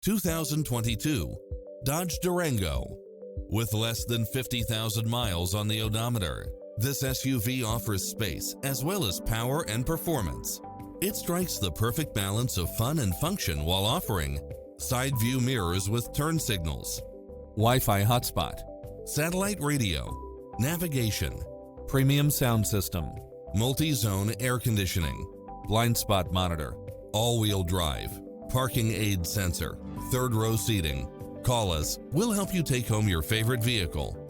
2022 Dodge Durango. With less than 50,000 miles on the odometer, this SUV offers space as well as power and performance. It strikes the perfect balance of fun and function while offering side view mirrors with turn signals, Wi-Fi hotspot, satellite radio, navigation, premium sound system, multi-zone air conditioning, blind spot monitor, all-wheel drive, parking aid sensor, third row seating. Call us. We'll help you take home your favorite vehicle.